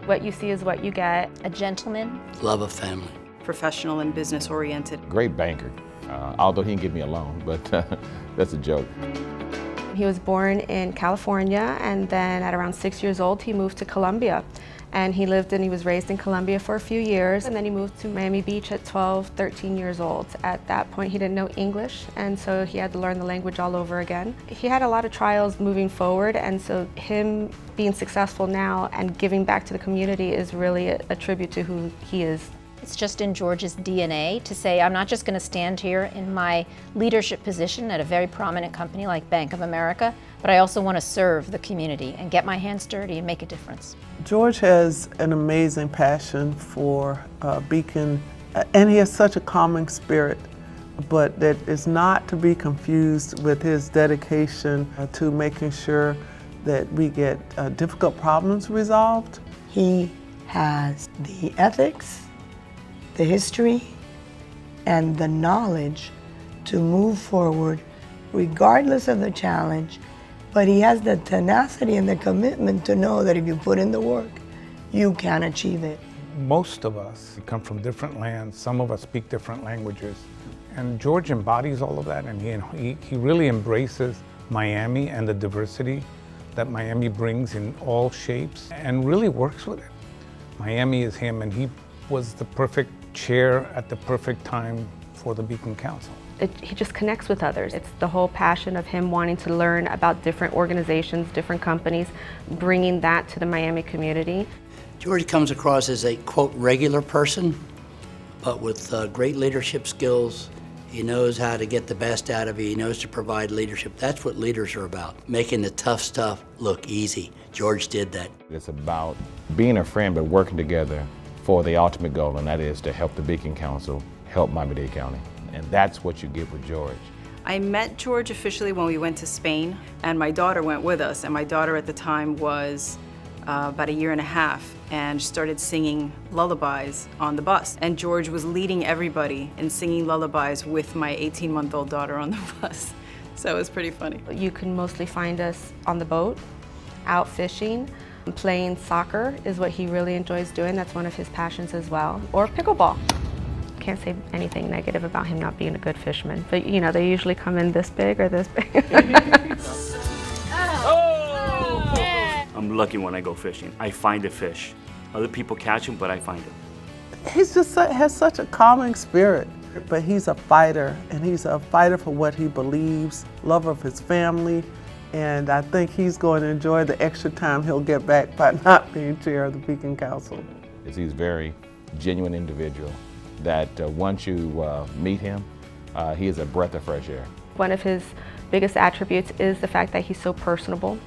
What you see is what you get. A gentleman. Love of family. Professional and business oriented. Great banker, although he didn't give me a loan, but that's a joke. He was born in California, and then at around 6 years old, he moved to Colombia. And he lived and he was raised in Colombia for a few years, and then he moved to Miami Beach at 12, 13 years old. At that point, he didn't know English, and so he had to learn the language all over again. He had a lot of trials moving forward, and so him being successful now and giving back to the community is really a tribute to who he is. It's just in George's DNA to say, I'm not just going to stand here in my leadership position at a very prominent company like Bank of America, but I also want to serve the community and get my hands dirty and make a difference. George has an amazing passion for Beacon, and he has such a calming spirit, but that is not to be confused with his dedication to making sure that we get difficult problems resolved. He has the ethics, the history, and the knowledge to move forward regardless of the challenge, but he has the tenacity and the commitment to know that if you put in the work, you can achieve it. Most of us come from different lands, some of us speak different languages, and George embodies all of that, and he really embraces Miami and the diversity that Miami brings in all shapes and really works with it. Miami is him, and he was the perfect chair at the perfect time for the Beacon Council. He just connects with others. It's the whole passion of him wanting to learn about different organizations, different companies, bringing that to the Miami community. George comes across as a, quote, regular person, but with great leadership skills. He knows how to get the best out of it. He knows to provide leadership. That's what leaders are about, making the tough stuff look easy. George did that. It's about being a friend, but working together for the ultimate goal, and that is to help the Beacon Council help Miami-Dade County. And that's what you get with George. I met George officially when we went to Spain, and my daughter went with us. And my daughter at the time was about 1.5 years, and started singing lullabies on the bus. And George was leading everybody in singing lullabies with my 18-month-old daughter on the bus. So it was pretty funny. You can mostly find us on the boat, out fishing. Playing soccer is what he really enjoys doing. That's one of his passions as well. Or pickleball. Can't say anything negative about him not being a good fisherman, but you know, they usually come in this big or this big. I'm lucky when I go fishing. I find a fish. Other people catch them, but I find them. He's just has such a calming spirit, but he's a fighter, and he's a fighter for what he believes, lover of his family, and I think he's going to enjoy the extra time he'll get back by not being chair of the Beacon Council. He's a very genuine individual that once you meet him, he is a breath of fresh air. One of his biggest attributes is the fact that he's so personable,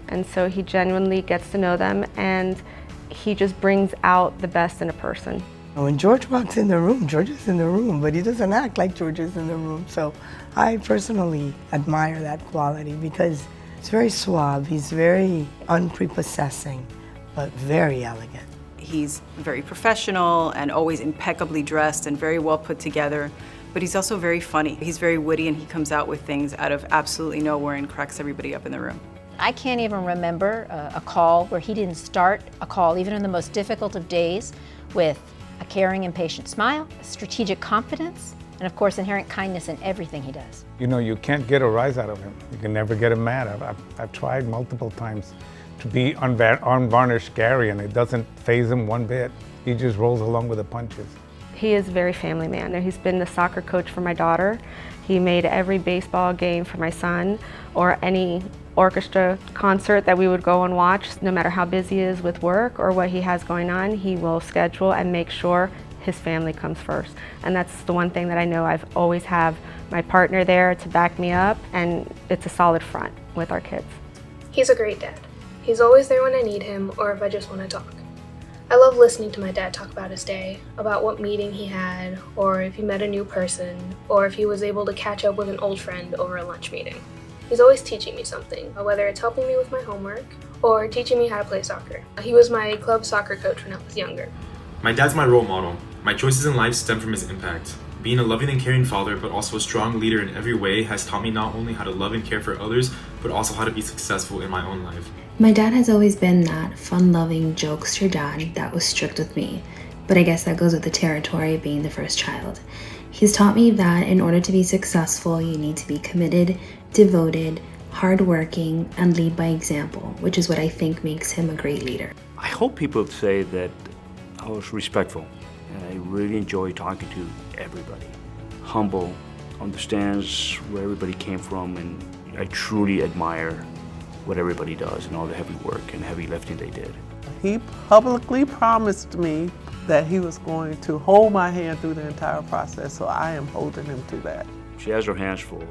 and so he genuinely gets to know them, and he just brings out the best in a person. When George walks in the room, George is in the room, but he doesn't act like George is in the room. So I personally admire that quality because he's very suave, he's very unprepossessing, but very elegant. He's very professional and always impeccably dressed and very well put together, but he's also very funny. He's very witty, and he comes out with things out of absolutely nowhere and cracks everybody up in the room. I can't even remember a call where he didn't start a call, even in the most difficult of days, with a caring and patient smile, strategic confidence, and of course inherent kindness in everything he does. You know, you can't get a rise out of him. You can never get him mad. I've tried multiple times to be unvarnished Gary, and it doesn't faze him one bit. He just rolls along with the punches. He is a very family man. He's been the soccer coach for my daughter. He made every baseball game for my son, or any orchestra concert that we would go and watch. No matter how busy he is with work or what he has going on, he will schedule and make sure his family comes first. And that's the one thing that I know. I've always have my partner there to back me up, and it's a solid front with our kids. He's a great dad. He's always there when I need him or if I just want to talk. I love listening to my dad talk about his day, about what meeting he had, or if he met a new person, or if he was able to catch up with an old friend over a lunch meeting. He's always teaching me something, whether it's helping me with my homework or teaching me how to play soccer. He was my club soccer coach when I was younger. My dad's my role model. My choices in life stem from his impact. Being a loving and caring father, but also a strong leader in every way, has taught me not only how to love and care for others, but also how to be successful in my own life. My dad has always been that fun-loving, jokester dad that was strict with me, but I guess that goes with the territory of being the first child. He's taught me that in order to be successful, you need to be committed, devoted, hardworking, and lead by example, which is what I think makes him a great leader. I hope people say that I was respectful, and I really enjoy talking to everybody. Humble, understands where everybody came from, and I truly admire what everybody does and all the heavy work and heavy lifting they did. He publicly promised me that he was going to hold my hand through the entire process, so I am holding him to that. She has her hands full.